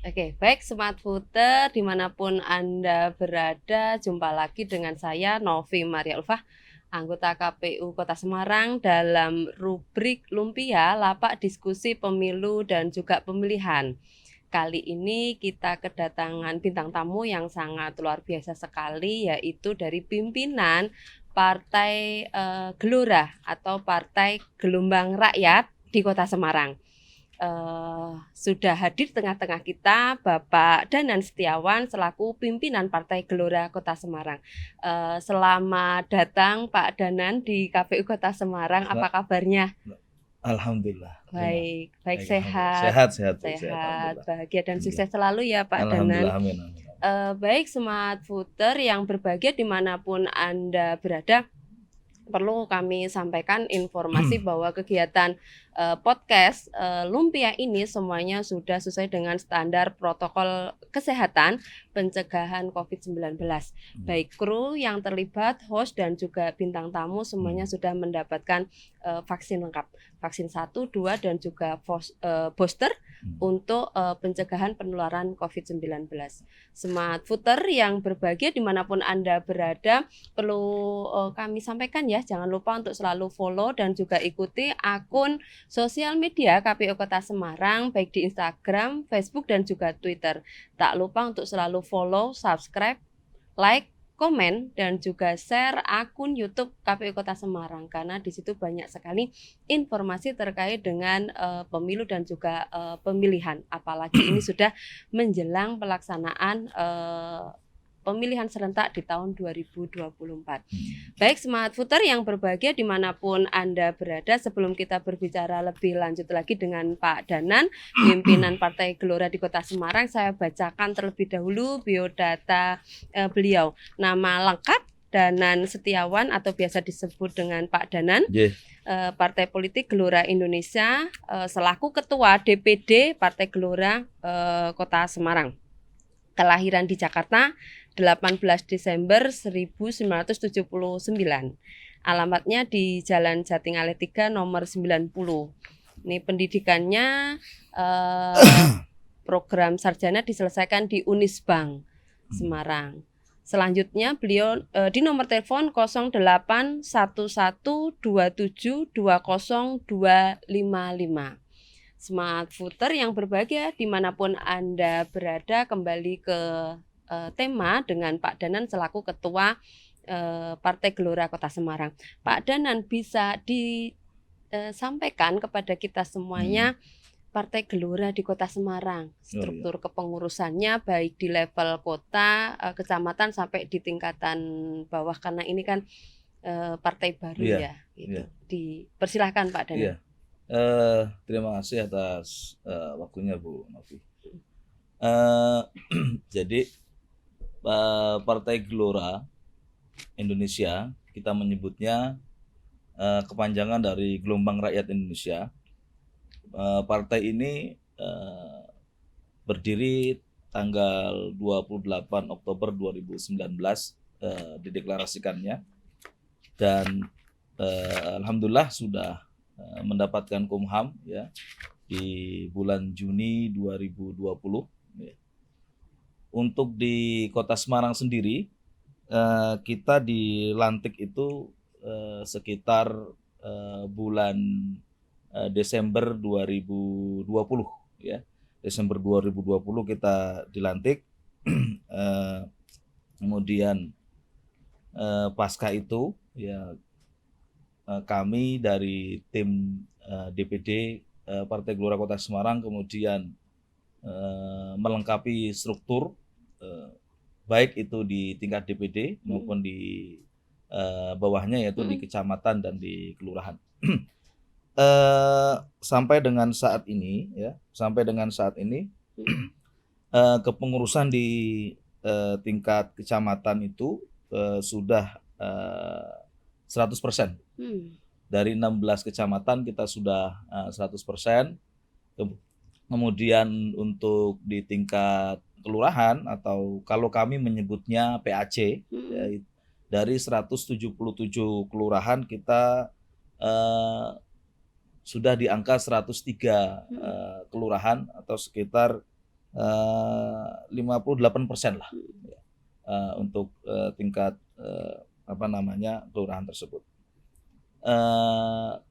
Oke, baik Smart Footer dimanapun Anda berada, jumpa lagi dengan saya Novi Maria Ulfah, anggota KPU Kota Semarang dalam rubrik Lumpia, Lapak Diskusi Pemilu dan juga Pemilihan. Kali ini kita kedatangan bintang tamu yang sangat luar biasa sekali, yaitu dari pimpinan Partai Gelora atau Partai Gelombang Rakyat di Kota Semarang. Sudah hadir tengah-tengah kita Bapak Danan Setiawan selaku pimpinan Partai Gelora Kota Semarang. Selamat datang Pak Danan di KPU Kota Semarang. Apa kabarnya? Alhamdulillah. Baik Sehat, bahagia dan sukses selalu ya Pak Danan. Alhamdulillah, amin. Baik Smart Footer yang berbahagia dimanapun Anda berada, perlu kami sampaikan informasi bahwa kegiatan podcast Lumpia ini semuanya sudah sesuai dengan standar protokol kesehatan pencegahan COVID-19. Baik kru yang terlibat, host dan juga bintang tamu semuanya sudah mendapatkan vaksin lengkap. Vaksin 1, 2 dan juga booster untuk pencegahan penularan COVID-19. Smart Footer yang berbahagia dimanapun Anda berada, perlu kami sampaikan ya, jangan lupa untuk selalu follow dan juga ikuti akun sosial media KPU Kota Semarang baik di Instagram, Facebook dan juga Twitter. Tak lupa untuk selalu follow, subscribe, like, komen dan juga share akun YouTube KPU Kota Semarang karena di situ banyak sekali informasi terkait dengan pemilu dan juga pemilihan. Apalagi ini sudah menjelang pelaksanaan pemilihan serentak di tahun 2024. Baik Smart Footer yang berbahagia dimanapun Anda berada, sebelum kita berbicara lebih lanjut lagi dengan Pak Danan, pimpinan Partai Gelora di Kota Semarang, saya bacakan terlebih dahulu biodata beliau. Nama lengkap Danan Setiawan atau biasa disebut dengan Pak Danan. Partai Politik Gelora Indonesia, selaku Ketua DPD Partai Gelora Kota Semarang. Kelahiran di Jakarta 18 Desember 1979. Alamatnya di Jalan Jatingaleh 3 nomor 90. Ini pendidikannya program sarjana diselesaikan di Unisbank Semarang. Selanjutnya beliau di nomor telepon 081127200255. Smart Footer yang berbahagia dimanapun Anda berada, kembali ke tema dengan Pak Danan selaku Ketua Partai Gelora Kota Semarang. Pak Danan, bisa disampaikan kepada kita semuanya Partai Gelora di Kota Semarang, struktur kepengurusannya baik di level kota, kecamatan sampai di tingkatan bawah, karena ini kan partai baru gitu. Dipersilahkan Pak Danan. Terima kasih atas waktunya Bu Novi. Jadi Partai Gelora Indonesia, kita menyebutnya kepanjangan dari Gelombang Rakyat Indonesia. Partai ini berdiri tanggal 28 Oktober 2019 dideklarasikannya, dan alhamdulillah sudah mendapatkan Kumham ya di bulan Juni 2020. Untuk di Kota Semarang sendiri, kita dilantik itu sekitar bulan Desember 2020 ya. Desember 2020 kita dilantik. Kemudian pasca itu ya, kami dari tim DPD Partai Gelora Kota Semarang kemudian melengkapi struktur baik itu di tingkat DPD maupun di bawahnya, yaitu di kecamatan dan di kelurahan. Sampai dengan saat ini kepengurusan di tingkat kecamatan itu sudah 100%. Dari 16 kecamatan kita sudah 100%. Kemudian untuk di tingkat kelurahan, atau kalau kami menyebutnya PAC, ya, dari 177 kelurahan kita sudah di angka 103 kelurahan, atau sekitar 58% lah untuk tingkat kelurahan tersebut.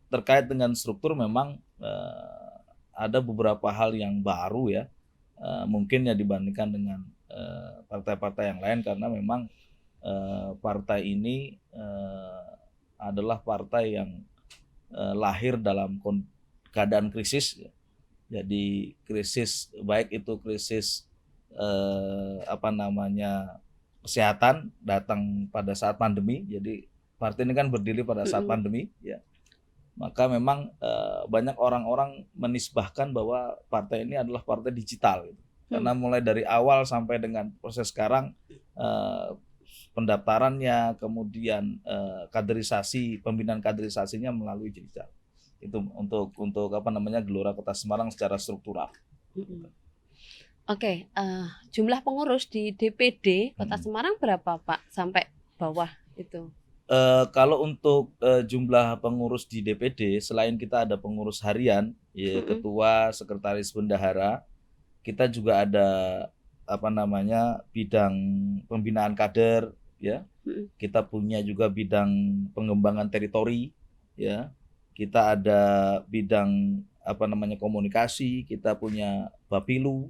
Terkait dengan struktur memang ada beberapa hal yang baru ya, mungkin ya dibandingkan dengan partai-partai yang lain, karena memang partai ini adalah partai yang lahir dalam keadaan krisis. Jadi krisis, baik itu krisis kesehatan datang pada saat pandemi. Jadi partai ini kan berdiri pada saat pandemi ya. Maka memang banyak orang-orang menisbahkan bahwa partai ini adalah partai digital gitu. Karena mulai dari awal sampai dengan proses sekarang, pendaftarannya, kemudian kaderisasi, pembinaan kaderisasinya melalui digital. Itu untuk Gelora Kota Semarang secara struktural. Oke, jumlah pengurus di DPD Kota Semarang berapa Pak sampai bawah itu? Kalau untuk jumlah pengurus di DPD, selain kita ada pengurus harian, ya, ketua, sekretaris bendahara, kita juga ada bidang pembinaan kader, ya. Kita punya juga bidang pengembangan teritori, ya. Kita ada bidang komunikasi, kita punya Bapilu,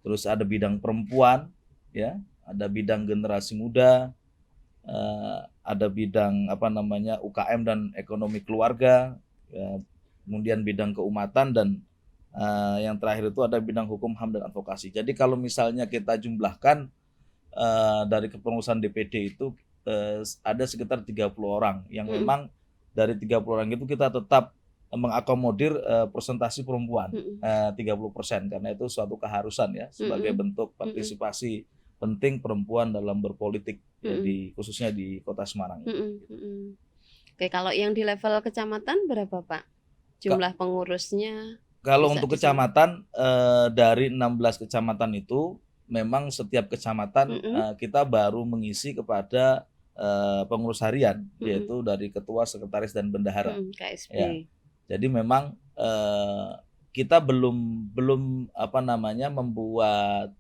terus ada bidang perempuan, ya, ada bidang generasi muda, ada bidang UKM dan ekonomi keluarga, ya, kemudian bidang keumatan, dan yang terakhir itu ada bidang hukum, HAM dan advokasi. Jadi kalau misalnya kita jumlahkan dari kepengurusan DPD itu ada sekitar 30 orang yang memang dari 30 orang itu kita tetap mengakomodir presentasi perempuan 30%, karena itu suatu keharusan ya, sebagai bentuk partisipasi penting perempuan dalam berpolitik ya, khususnya di Kota Semarang. Oke, kalau yang di level kecamatan berapa Pak jumlah pengurusnya? Kalau untuk kecamatan, dari 16 kecamatan itu memang setiap kecamatan kita baru mengisi kepada pengurus harian, yaitu dari ketua, sekretaris dan bendahara. KSB. Ya. Jadi memang kita belum membuat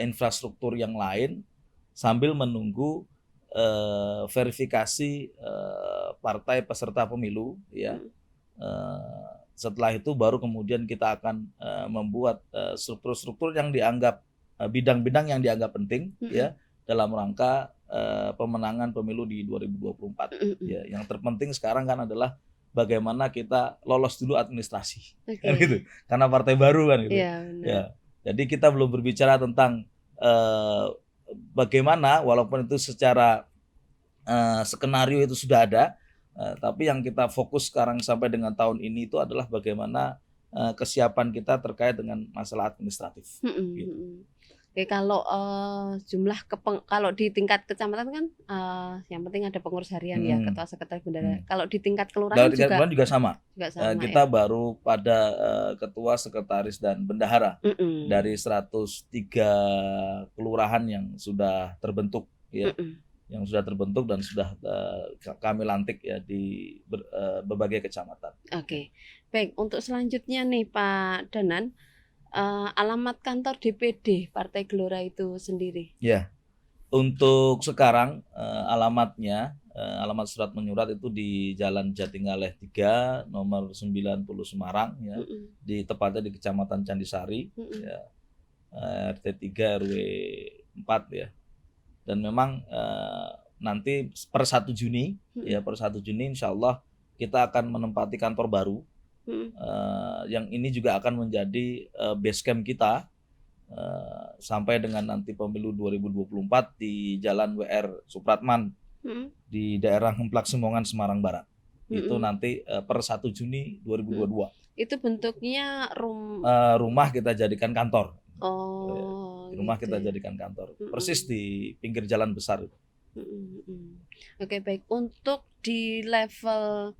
infrastruktur yang lain sambil menunggu verifikasi partai peserta pemilu, ya. Setelah itu baru kemudian kita akan membuat struktur-struktur yang dianggap bidang-bidang yang dianggap penting, ya, dalam rangka pemenangan pemilu di 2024. Ya, yang terpenting sekarang kan adalah bagaimana kita lolos dulu administrasi, kan gitu. Karena partai baru kan gitu. Ya, jadi kita belum berbicara tentang bagaimana, walaupun itu secara skenario itu sudah ada, tapi yang kita fokus sekarang sampai dengan tahun ini itu adalah bagaimana kesiapan kita terkait dengan masalah administratif. Gitu. Oke, kalau kalau di tingkat kecamatan kan yang penting ada pengurus harian ya, ketua, sekretaris bendahara. Kalau di tingkat kelurahan juga sama. Kita ya? baru pada ketua, sekretaris dan bendahara dari 103 kelurahan yang sudah terbentuk, ya. Yang sudah terbentuk dan sudah kami lantik ya di berbagai kecamatan. Oke. Baik, untuk selanjutnya nih Pak Danan, alamat kantor DPD Partai Gelora itu sendiri. Ya. Untuk sekarang alamatnya, alamat surat menyurat itu di Jalan Jatingaleh 3 nomor 90 Semarang, ya. Tepatnya di Kecamatan Candisari, ya. RT 3 RW 4, ya. Dan memang nanti per 1 Juni ya, per 1 Juni insya Allah kita akan menempati kantor baru, yang ini juga akan menjadi base camp kita sampai dengan nanti pemilu 2024 di Jalan WR Supratman di daerah Ngemplak Simongan, Semarang Barat. Itu nanti per 1 Juni 2022. Itu bentuknya rumah kita jadikan kantor. Rumah gitu kita jadikan kantor, persis di pinggir jalan besar. Oke, baik. Untuk di level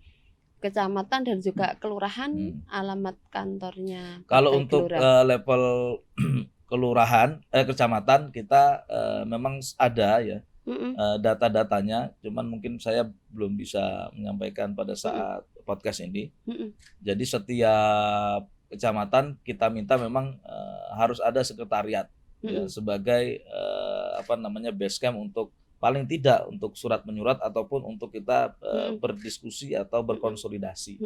kecamatan dan juga kelurahan, alamat kantornya kalau untuk level kelurahan, kecamatan kita memang ada ya data-datanya, cuman mungkin saya belum bisa menyampaikan pada saat podcast ini. Jadi setiap kecamatan kita minta memang harus ada sekretariat ya, sebagai base camp untuk paling tidak untuk surat menyurat ataupun untuk kita berdiskusi atau berkonsolidasi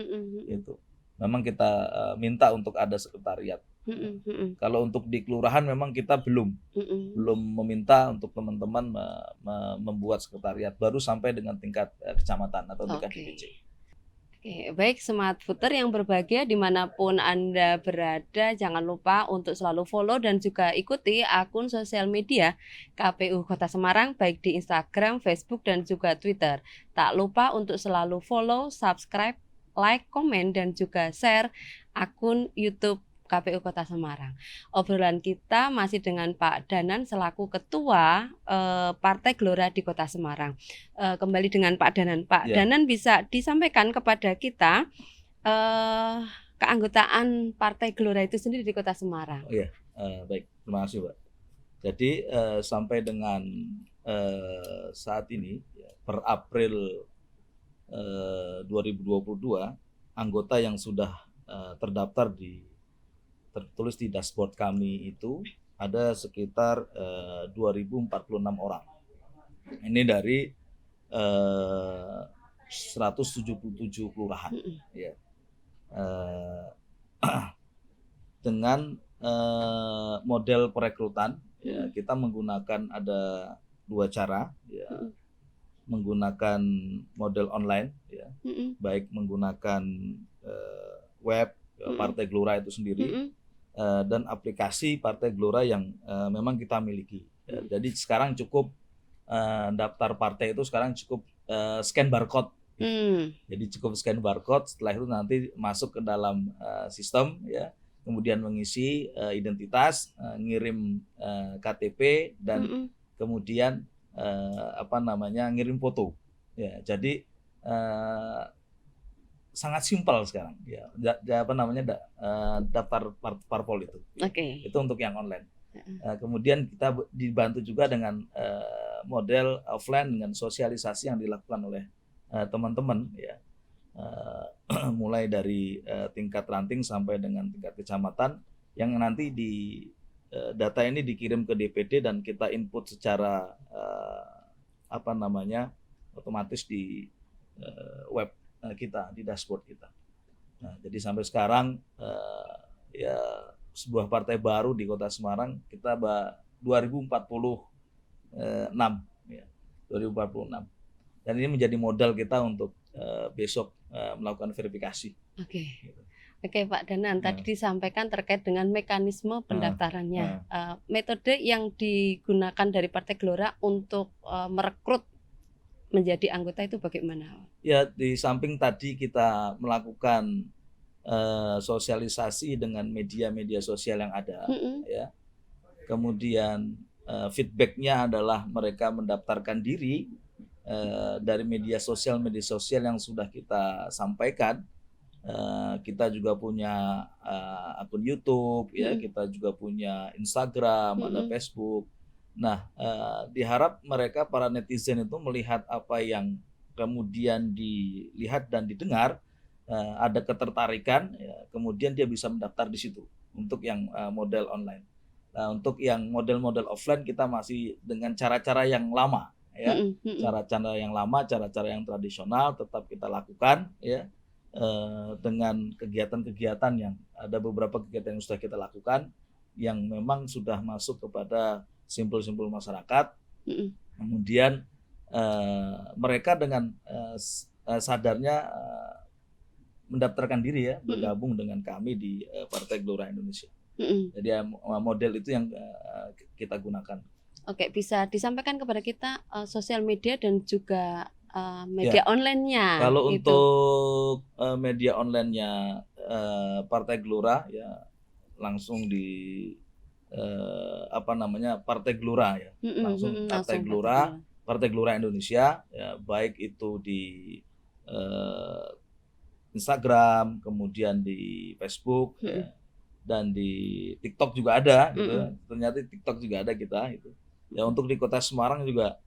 gitu. Memang kita minta untuk ada sekretariat. Kalau untuk di kelurahan memang kita belum meminta untuk teman-teman membuat sekretariat, baru sampai dengan tingkat kecamatan atau tingkat DPC. Oke, baik Smart Footer yang berbahagia dimanapun Anda berada, jangan lupa untuk selalu follow dan juga ikuti akun sosial media KPU Kota Semarang baik di Instagram, Facebook dan juga Twitter. Tak lupa untuk selalu follow, subscribe, like, komen dan juga share akun YouTube KPU Kota Semarang. Obrolan kita masih dengan Pak Danan selaku Ketua Partai Gelora di Kota Semarang. Kembali dengan Pak Danan. Pak Danan bisa disampaikan kepada kita keanggotaan Partai Gelora itu sendiri di Kota Semarang. Oh iya, baik, terima kasih Pak. Jadi sampai dengan saat ini per April 2022 anggota yang sudah terdaftar tertulis di dashboard kami itu ada sekitar 2046 orang. Ini dari 177 kelurahan ya. Dengan model perekrutan ya, kita menggunakan ada 2 cara ya. Menggunakan model online ya. Baik menggunakan web Partai Gelora itu sendiri dan aplikasi Partai Gelora yang memang kita miliki. Jadi sekarang cukup daftar partai itu sekarang cukup scan barcode. Jadi cukup scan barcode, setelah itu nanti masuk ke dalam sistem ya, kemudian mengisi identitas, ngirim KTP dan kemudian ngirim foto. Ya, jadi sangat simpel sekarang ya, daftar parpol itu. Itu untuk yang online. Kemudian kita dibantu juga dengan model offline dengan sosialisasi yang dilakukan oleh teman-teman ya, mulai dari tingkat ranting sampai dengan tingkat kecamatan, yang nanti data ini dikirim ke DPD dan kita input secara otomatis di web kita, di dashboard kita. Nah, jadi sampai sekarang ya sebuah partai baru di Kota Semarang kita 2046 ya, 2046. Dan ini menjadi modal kita untuk besok melakukan verifikasi. Oke Pak Danan, tadi disampaikan terkait dengan mekanisme pendaftarannya. Metode yang digunakan dari Partai Gelora untuk merekrut menjadi anggota itu bagaimana? Ya, di samping tadi kita melakukan sosialisasi dengan media-media sosial yang ada, ya. Kemudian feedbacknya adalah mereka mendaftarkan diri dari media sosial yang sudah kita sampaikan. Kita juga punya akun YouTube, ya, kita juga punya Instagram, ada Facebook. Nah, diharap mereka para netizen itu melihat apa yang kemudian dilihat dan didengar, ada ketertarikan, ya, kemudian dia bisa mendaftar di situ untuk yang model online. Nah, untuk yang model-model offline kita masih dengan cara-cara yang lama, ya, cara-cara yang lama, cara-cara yang tradisional tetap kita lakukan, ya, dengan kegiatan-kegiatan yang ada beberapa kegiatan yang sudah kita lakukan yang memang sudah masuk kepada simpul-simpul masyarakat. Kemudian mereka dengan sadarnya mendaftarkan diri, ya, bergabung dengan kami di Partai Gelora Indonesia. Jadi model itu yang kita gunakan. Oke, bisa disampaikan kepada kita sosial media dan juga media online-nya. Kalau gitu. Untuk media online-nya Partai Gelora, ya, langsung di Partai Gelora, ya, langsung Partai Gelora, Partai Gelora Indonesia, ya, baik itu di Instagram, kemudian di Facebook, ya, dan di TikTok juga ada, gitu. Ternyata di TikTok juga ada kita, itu. Ya, untuk di Kota Semarang juga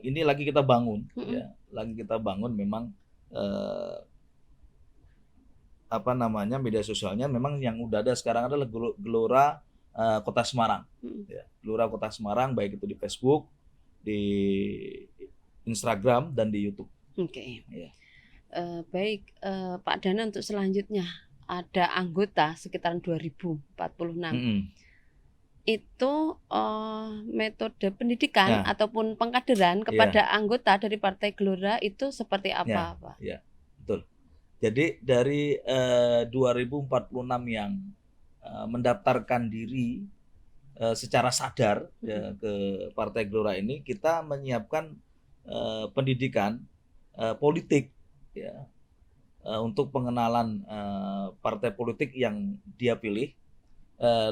ini lagi kita bangun, ya, lagi kita bangun memang media sosialnya memang yang udah ada sekarang adalah Gelora Kota Semarang. Ya, Gelora Kota Semarang baik itu di Facebook, di Instagram dan di YouTube. Oke. Ya. Baik, Pak Dana, untuk selanjutnya ada anggota sekitar 2046. Itu metode pendidikan ataupun pengkaderan kepada anggota dari Partai Gelora itu seperti apa, Pak? Ya, betul. Jadi dari 2046 yang mendaftarkan diri secara sadar ya, ke Partai Gelora ini, kita menyiapkan pendidikan politik ya, untuk pengenalan partai politik yang dia pilih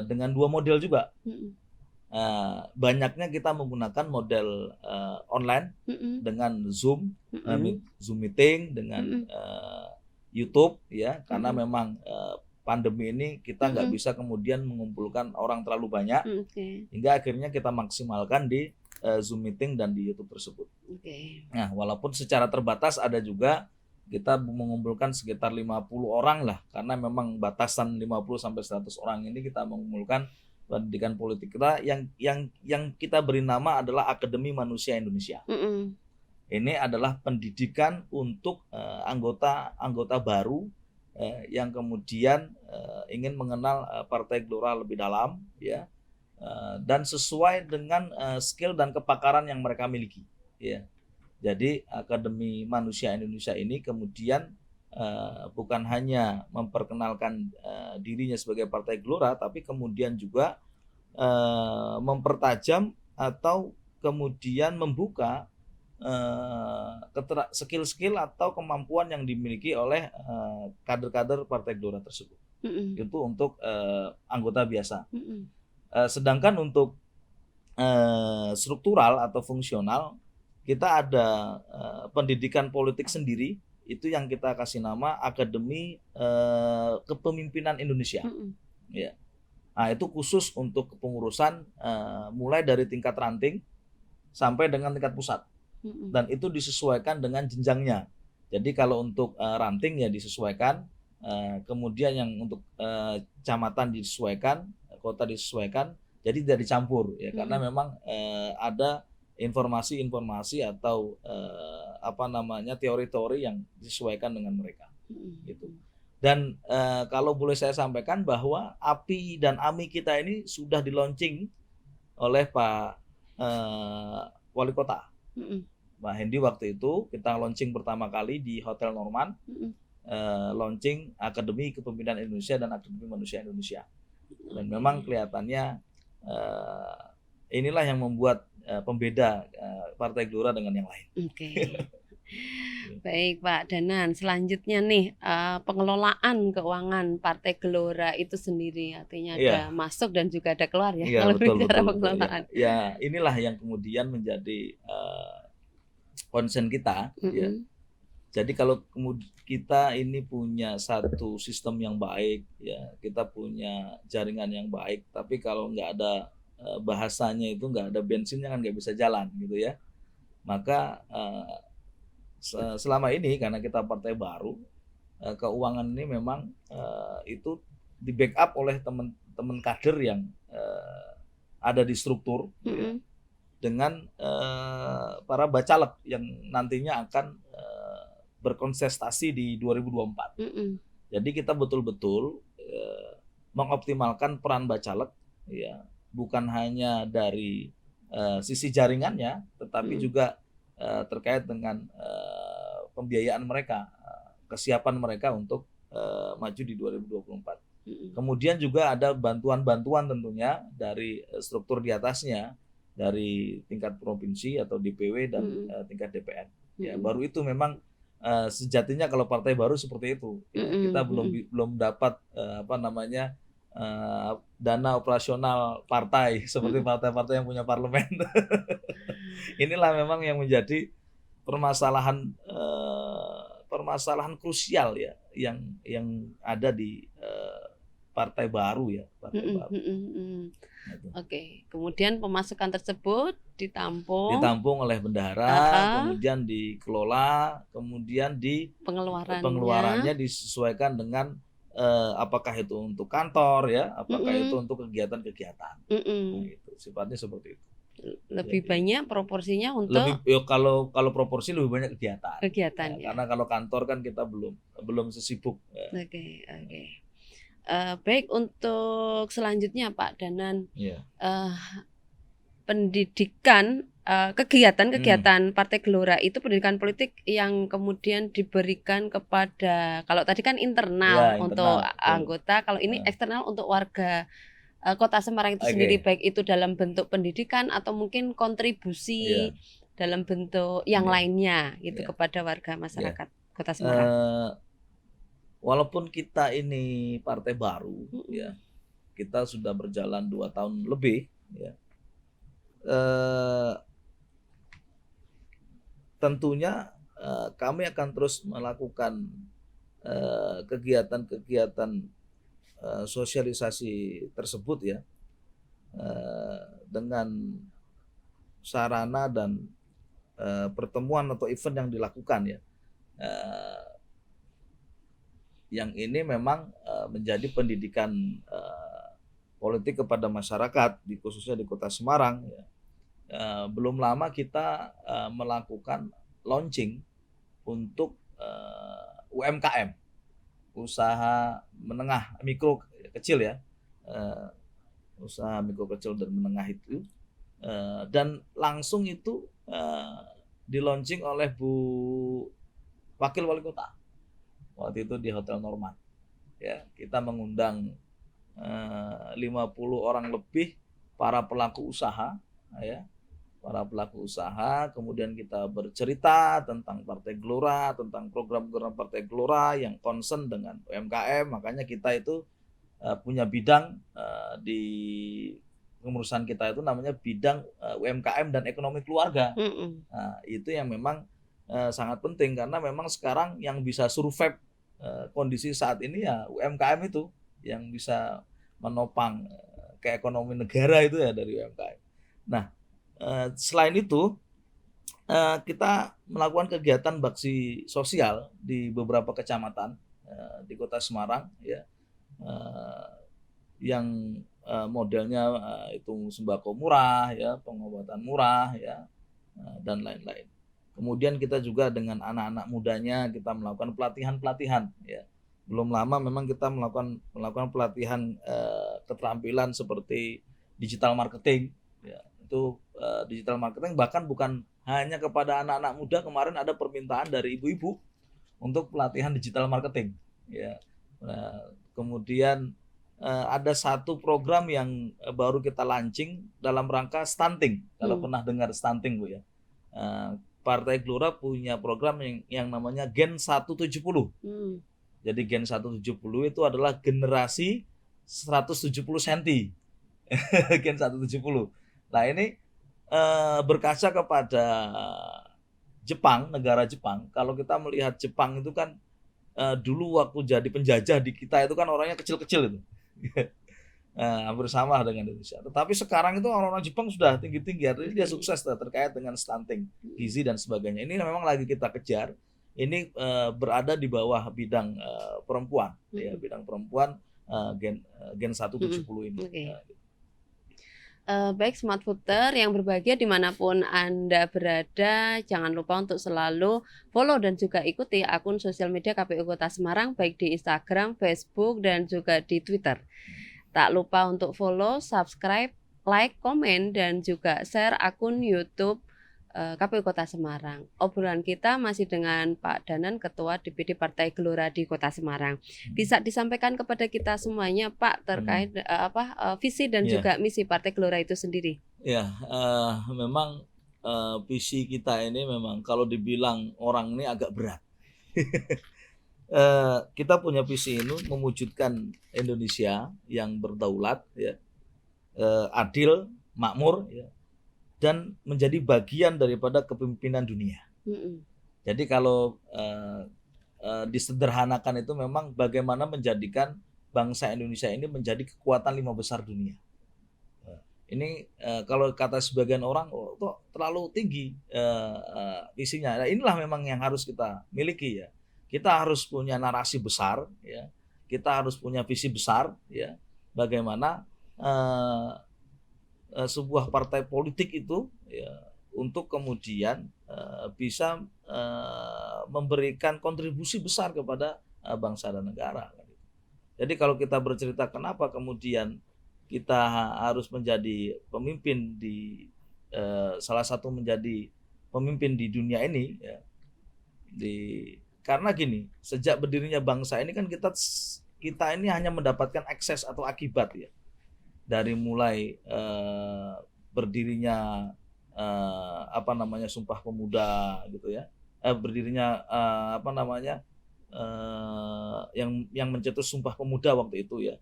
dengan 2 model juga. Banyaknya kita menggunakan model online dengan Zoom, Zoom meeting dengan YouTube ya, karena memang pandemi ini kita nggak bisa kemudian mengumpulkan orang terlalu banyak, hingga akhirnya kita maksimalkan di Zoom meeting dan di YouTube tersebut. Nah, walaupun secara terbatas ada juga kita mengumpulkan sekitar 50 orang lah, karena memang batasan 50 sampai 100 orang ini kita mengumpulkan pendidikan politik kita yang kita beri nama adalah Akademi Manusia Indonesia. Ini adalah pendidikan untuk anggota baru yang kemudian ingin mengenal Partai Gelora lebih dalam ya, dan sesuai dengan skill dan kepakaran yang mereka miliki ya. Jadi Akademi Manusia Indonesia ini kemudian bukan hanya memperkenalkan dirinya sebagai Partai Gelora, tapi kemudian juga mempertajam atau kemudian membuka skill-skill atau kemampuan yang dimiliki oleh kader-kader Partai Gelora tersebut. Itu untuk anggota biasa. Sedangkan untuk struktural atau fungsional, kita ada pendidikan politik sendiri, itu yang kita kasih nama Akademi Kepemimpinan Indonesia. Ya. Nah, itu khusus untuk kepengurusan mulai dari tingkat ranting sampai dengan tingkat pusat. Dan itu disesuaikan dengan jenjangnya. Jadi kalau untuk ranting ya disesuaikan, kemudian yang untuk kecamatan disesuaikan, kota disesuaikan, jadi tidak dicampur ya, karena memang ada informasi-informasi atau teori-teori yang disesuaikan dengan mereka gitu. Dan kalau boleh saya sampaikan bahwa API dan AMI kita ini sudah di-launching oleh Pak Wali Kota Pak Hendy. Waktu itu kita launching pertama kali di Hotel Norman, launching Akademi Kepemimpinan Indonesia dan Akademi Manusia Indonesia. Dan memang kelihatannya inilah yang membuat pembeda Partai Gelora dengan yang lain. Baik Pak Danan, selanjutnya nih pengelolaan keuangan Partai Gelora itu sendiri, artinya ada masuk dan juga ada keluar ya, kalau bicara pengelolaan. Ya, inilah yang kemudian menjadi concern kita. Ya. Jadi kalau kita ini punya satu sistem yang baik, ya kita punya jaringan yang baik, tapi kalau nggak ada bahasanya itu, nggak ada bensinnya kan nggak bisa jalan gitu ya. Maka selama ini karena kita partai baru, keuangan ini memang itu di backup oleh teman-teman kader yang ada di struktur ya, dengan para bacalek yang nantinya akan berkontestasi di 2024. Jadi kita betul-betul mengoptimalkan peran bacalek ya, bukan hanya dari sisi jaringannya, tetapi juga terkait dengan pembiayaan mereka, kesiapan mereka untuk maju di 2024. Kemudian juga ada bantuan-bantuan tentunya dari struktur di atasnya, dari tingkat provinsi atau DPW dan tingkat DPR. Ya, baru itu memang sejatinya kalau partai baru seperti itu. Ya, kita belum dapat dana operasional partai seperti partai-partai yang punya parlemen. Inilah memang yang menjadi permasalahan krusial ya yang ada di partai baru ya, partai baru. Oke, kemudian pemasukan tersebut ditampung oleh bendahara, kemudian dikelola, kemudian pengeluarannya disesuaikan dengan apakah itu untuk kantor ya, apakah itu Mm-mm. untuk kegiatan-kegiatan. Nah, Mm-mm. itu sifatnya seperti itu. Lebih Jadi banyak proporsinya lebih untuk kalau proporsi lebih banyak kegiatan. kegiatan Ya, ya. karena kalau kantor kan kita belum sesibuk. Oke, oke. Baik, untuk selanjutnya Pak Danan, Ya. eh, pendidikan, kegiatan-kegiatan Partai Gelora itu pendidikan politik yang kemudian diberikan kepada, kalau tadi kan internal Ya, untuk internal, betul. anggota, kalau ini eksternal untuk warga Kota Semarang itu sendiri, Oke. baik itu dalam bentuk pendidikan atau mungkin kontribusi Iya, dalam bentuk yang iya, lainnya gitu iya, kepada warga iya. masyarakat Kota Semarang. Eh, Walaupun kita ini partai baru, Mm-mm. ya, kita sudah berjalan 2 tahun lebih, ya. Eh, Tentunya kami akan terus melakukan kegiatan-kegiatan sosialisasi tersebut ya, dengan sarana dan pertemuan atau event yang dilakukan ya. Eh, yang ini memang menjadi pendidikan politik kepada masyarakat, khususnya di Kota Semarang. Ya. Belum lama kita melakukan launching untuk UMKM, usaha menengah mikro kecil ya, usaha mikro kecil dan menengah itu, dan langsung itu di launching oleh Bu Wakil Wali Kota waktu itu di Hotel Norman. Ya, kita mengundang 50 orang lebih para pelaku usaha, ya, para pelaku usaha. Kemudian kita bercerita tentang Partai Gelora, tentang program-program Partai Gelora yang concern dengan UMKM. Makanya kita itu punya bidang di pengurusan kita itu namanya bidang UMKM dan ekonomi keluarga. Nah, itu yang memang sangat penting karena memang sekarang yang bisa survive kondisi saat ini ya UMKM itu yang bisa menopang ke ekonomi negara itu ya dari UMKM. Nah, selain itu kita melakukan kegiatan bakti sosial di beberapa kecamatan di Kota Semarang ya, yang modelnya itu sembako murah ya, pengobatan murah ya, dan lain-lain. Kemudian kita juga dengan anak-anak mudanya kita melakukan pelatihan-pelatihan ya. Belum lama memang kita melakukan pelatihan keterampilan seperti digital marketing ya. Itu digital marketing bahkan bukan hanya kepada anak-anak muda, kemarin ada permintaan dari ibu-ibu untuk pelatihan digital marketing ya. Nah, kemudian ada satu program yang baru kita launching dalam rangka stunting. Kalau pernah dengar stunting Bu ya. Partai Gelora punya program yang namanya Gen 170. Jadi Gen 170 itu adalah generasi 170 cm. Gen 170. Nah ini berkaca kepada Jepang, negara Jepang. Kalau kita melihat Jepang itu kan dulu waktu jadi penjajah di kita itu kan orangnya kecil-kecil itu. Hampir sama dengan Indonesia. Tetapi sekarang itu orang-orang Jepang sudah tinggi-tinggi, artinya dia sukses terkait dengan stunting, gizi dan sebagainya. Ini memang lagi kita kejar. Ini berada di bawah bidang perempuan, ya, bidang perempuan gen 170 ini. Baik Smart Footer yang berbahagia dimanapun Anda berada, jangan lupa untuk selalu follow dan juga ikuti akun sosial media KPU Kota Semarang, baik di Instagram, Facebook, dan juga di Twitter. Tak lupa untuk follow, subscribe, like, komen, dan juga share akun YouTube KPU Kota Semarang. Obrolan kita masih dengan Pak Danan, Ketua DPD Partai Gelora di Kota Semarang. Bisa disampaikan kepada kita semuanya Pak terkait visi dan juga misi Partai Gelora itu sendiri. Ya, memang visi kita ini memang kalau dibilang orang ini agak berat. Kita punya visi ini memwujudkan Indonesia yang berdaulat, ya, adil, makmur, ya, dan menjadi bagian daripada kepemimpinan dunia. Jadi kalau disederhanakan itu memang bagaimana menjadikan bangsa Indonesia ini menjadi kekuatan 5 besar dunia. Ini kalau kata sebagian orang kok terlalu tinggi visinya. Nah, inilah memang yang harus kita miliki ya. Kita harus punya narasi besar ya. kita harus punya visi besar, ya, bagaimana sebuah partai politik itu, ya, untuk kemudian bisa memberikan kontribusi besar kepada bangsa dan negara. Jadi kalau kita bercerita kenapa kemudian kita harus menjadi pemimpin di salah satu menjadi pemimpin di dunia ini, ya, karena gini, sejak berdirinya bangsa ini kan kita ini hanya mendapatkan ekses atau akibat, ya, dari mulai berdirinya Sumpah Pemuda gitu, ya, berdirinya yang mencetus Sumpah Pemuda waktu itu, ya,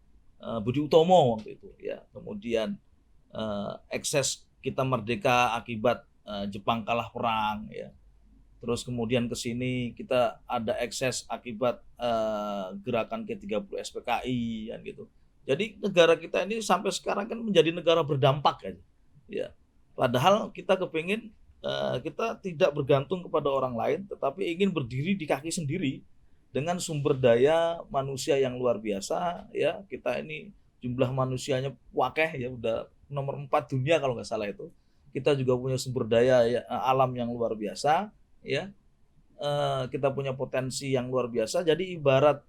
Budi Utomo waktu itu, ya, kemudian ekses kita merdeka akibat Jepang kalah perang, ya, terus kemudian ke sini kita ada ekses akibat gerakan G30 SPKI, kan gitu. Jadi negara kita ini sampai sekarang kan menjadi negara berdampak, kan, ya. Padahal kita kepingin kita tidak bergantung kepada orang lain, tetapi ingin berdiri di kaki sendiri dengan sumber daya manusia yang luar biasa, ya. Kita ini jumlah manusianya wakeh, ya, udah nomor 4 dunia kalau nggak salah itu. Kita juga punya sumber daya, ya, alam yang luar biasa, ya. Kita punya potensi yang luar biasa. Jadi ibarat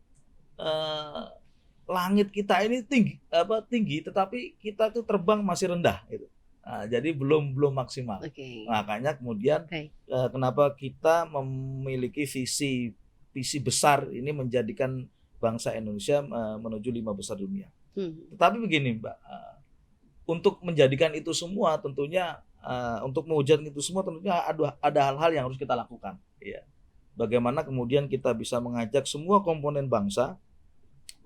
langit kita ini tinggi, tetapi kita tuh terbang masih rendah, gitu. Nah, jadi belum maksimal. Makanya kemudian kenapa kita memiliki visi besar ini menjadikan bangsa Indonesia menuju 5 besar dunia. Tetapi begini, Mbak, untuk menjadikan itu semua tentunya untuk mewujudkan itu semua tentunya ada hal-hal yang harus kita lakukan, ya. Bagaimana kemudian kita bisa mengajak semua komponen bangsa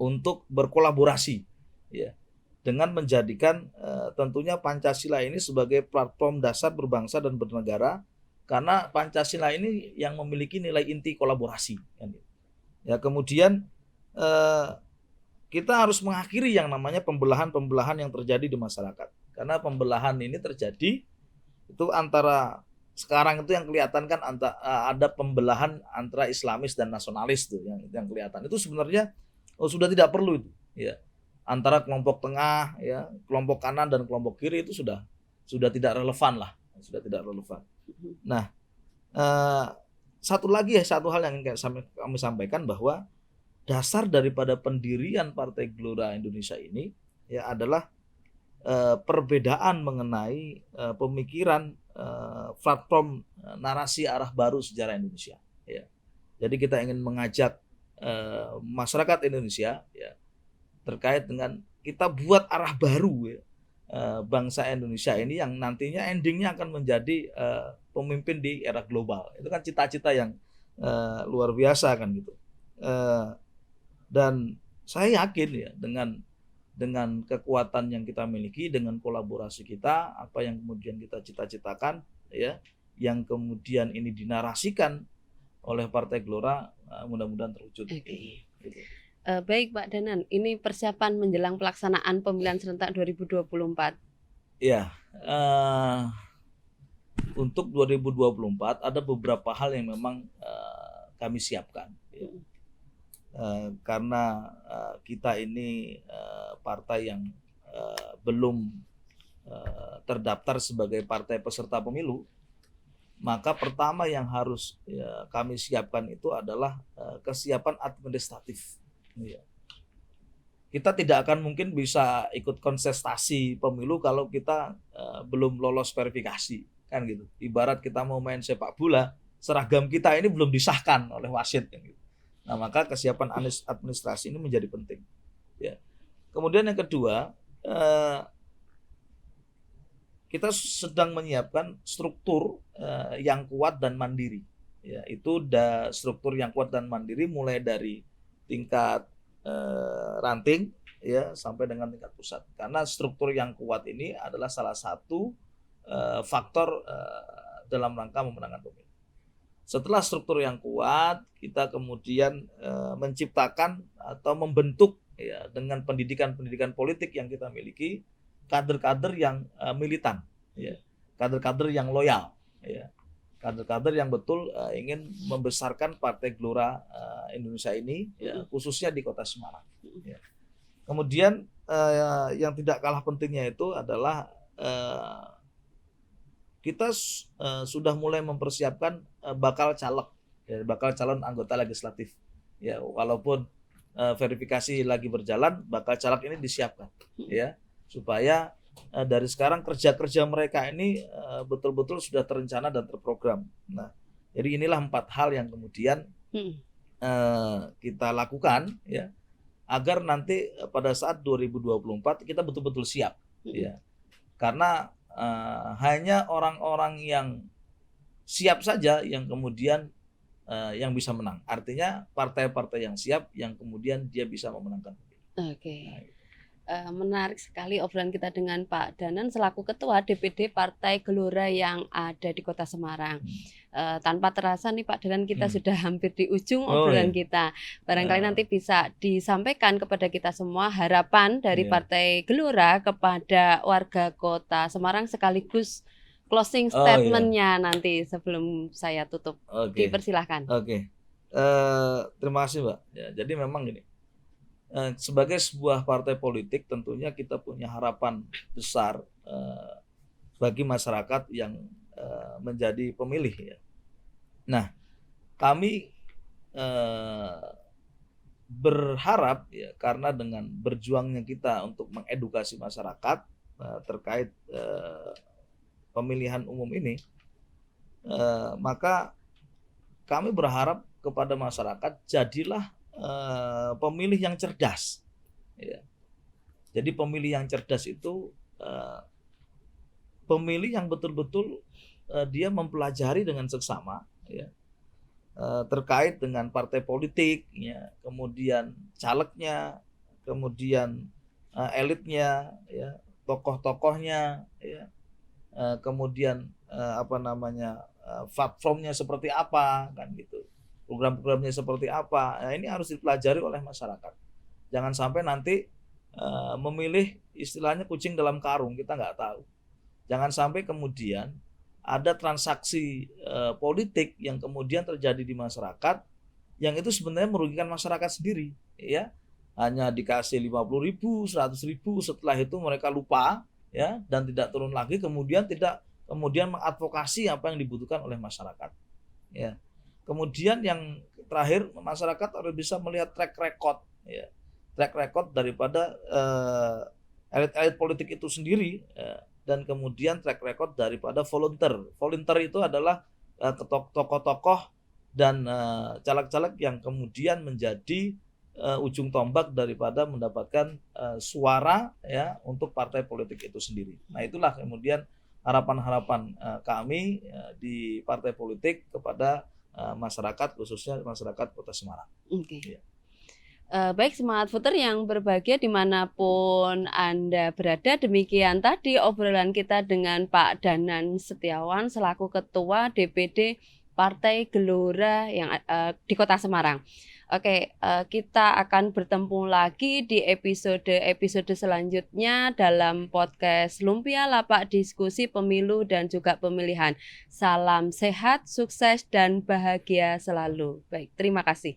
untuk berkolaborasi, ya, dengan menjadikan tentunya Pancasila ini sebagai platform dasar berbangsa dan bernegara, karena Pancasila ini yang memiliki nilai inti kolaborasi, kan. Ya, kemudian kita harus mengakhiri yang namanya pembelahan-pembelahan yang terjadi di masyarakat, karena pembelahan ini terjadi itu antara sekarang itu yang kelihatan kan ada pembelahan antara Islamis dan nasionalis tuh yang kelihatan. Itu sebenarnya sudah tidak perlu itu, ya. Antara kelompok tengah, ya, kelompok kanan dan kelompok kiri itu sudah tidak relevan lah, sudah tidak relevan. Nah, satu hal yang kami sampaikan bahwa dasar daripada pendirian Partai Gelora Indonesia ini, ya, adalah perbedaan mengenai pemikiran platform narasi arah baru sejarah Indonesia, ya. Jadi kita ingin mengajak masyarakat Indonesia, ya, terkait dengan kita buat arah baru, ya, bangsa Indonesia ini yang nantinya endingnya akan menjadi pemimpin di era global. Itu kan cita-cita yang luar biasa, kan, gitu. Dan saya yakin, ya, dengan kekuatan yang kita miliki, dengan kolaborasi kita, apa yang kemudian kita cita-citakan, ya, yang kemudian ini dinarasikan oleh Partai Gelora, mudah-mudahan terwujud. Gitu. Baik Pak Danan, ini persiapan menjelang pelaksanaan pemilihan serentak 2024. Ya, untuk 2024 ada beberapa hal yang memang kami siapkan, ya. Karena kita ini partai yang belum terdaftar sebagai partai peserta pemilu, maka pertama yang harus, ya, kami siapkan itu adalah kesiapan administratif, ya. Kita tidak akan mungkin bisa ikut kontestasi pemilu kalau kita belum lolos verifikasi, kan, gitu. Ibarat kita mau main sepak bola, seragam kita ini belum disahkan oleh wasit, kan, gitu. Nah, maka kesiapan administrasi ini menjadi penting, ya. Kemudian yang kedua, kita sedang menyiapkan struktur yang kuat dan mandiri, ya. Itu struktur yang kuat dan mandiri mulai dari tingkat ranting, ya, sampai dengan tingkat pusat. Karena struktur yang kuat ini adalah salah satu faktor dalam rangka memenangkan pemilu. Setelah struktur yang kuat, kita kemudian menciptakan atau membentuk, ya, dengan pendidikan politik yang kita miliki, kader-kader yang militan, ya, kader-kader yang loyal, ya. kader-kader yang betul ingin membesarkan Partai Gelora Indonesia ini, ya, khususnya di Kota Semarang. Ya. Kemudian yang tidak kalah pentingnya itu adalah kita sudah mulai mempersiapkan bakal caleg, ya, bakal calon anggota legislatif. Ya, walaupun verifikasi lagi berjalan, bakal caleg ini disiapkan, ya, supaya dari sekarang kerja-kerja mereka ini betul-betul sudah terencana dan terprogram. Nah, jadi inilah 4 hal yang kemudian kita lakukan, ya, agar nanti pada saat 2024 kita betul-betul siap, ya. Karena hanya orang-orang yang siap saja yang kemudian yang bisa menang. Artinya partai-partai yang siap yang kemudian dia bisa memenangkan. Oke. Menarik sekali obrolan kita dengan Pak Danan selaku Ketua DPD Partai Gelora yang ada di Kota Semarang. Tanpa terasa nih Pak Danan, kita sudah hampir di ujung obrolan kita. Barangkali nanti bisa disampaikan kepada kita semua harapan dari Partai Gelora kepada warga Kota Semarang sekaligus closing statement-nya nanti sebelum saya tutup. Dipersilahkan. Terima kasih Mbak. Ya, jadi memang gini. Sebagai sebuah partai politik tentunya kita punya harapan besar bagi masyarakat yang menjadi pemilih, ya. Nah, kami berharap, ya, karena dengan berjuangnya kita untuk mengedukasi masyarakat terkait pemilihan umum ini, maka kami berharap kepada masyarakat, jadilah pemilih yang cerdas, ya. Jadi pemilih yang cerdas itu pemilih yang betul-betul dia mempelajari dengan seksama, ya, terkait dengan partai politik, ya, kemudian calegnya, kemudian elitnya, ya, tokoh-tokohnya, ya, kemudian platformnya seperti apa, kan gitu. Program-programnya seperti apa. Nah, ini harus dipelajari oleh masyarakat. Jangan sampai nanti memilih istilahnya kucing dalam karung, kita nggak tahu. Jangan sampai kemudian ada transaksi politik yang kemudian terjadi di masyarakat yang itu sebenarnya merugikan masyarakat sendiri, ya. Hanya dikasih 50.000, 100.000, setelah itu mereka lupa, ya, dan tidak turun lagi, kemudian tidak mengadvokasi apa yang dibutuhkan oleh masyarakat, ya. Kemudian yang terakhir, masyarakat harus bisa melihat track record, ya, track record daripada elit-elit politik itu sendiri, dan kemudian track record daripada volunteer. Volunteer itu adalah tokoh-tokoh dan caleg-caleg yang kemudian menjadi ujung tombak daripada mendapatkan suara, ya, untuk partai politik itu sendiri. Nah, itulah kemudian harapan-harapan kami di partai politik kepada masyarakat, khususnya masyarakat Kota Semarang. Ya. Baik Semangat Voter yang berbahagia dimanapun Anda berada, demikian tadi obrolan kita dengan Pak Danan Setiawan selaku Ketua DPD Partai Gelora yang di Kota Semarang. Kita akan bertemu lagi di episode selanjutnya dalam podcast Lumpia Lapak Diskusi Pemilu dan juga Pemilihan. Salam sehat, sukses, dan bahagia selalu. Baik, terima kasih.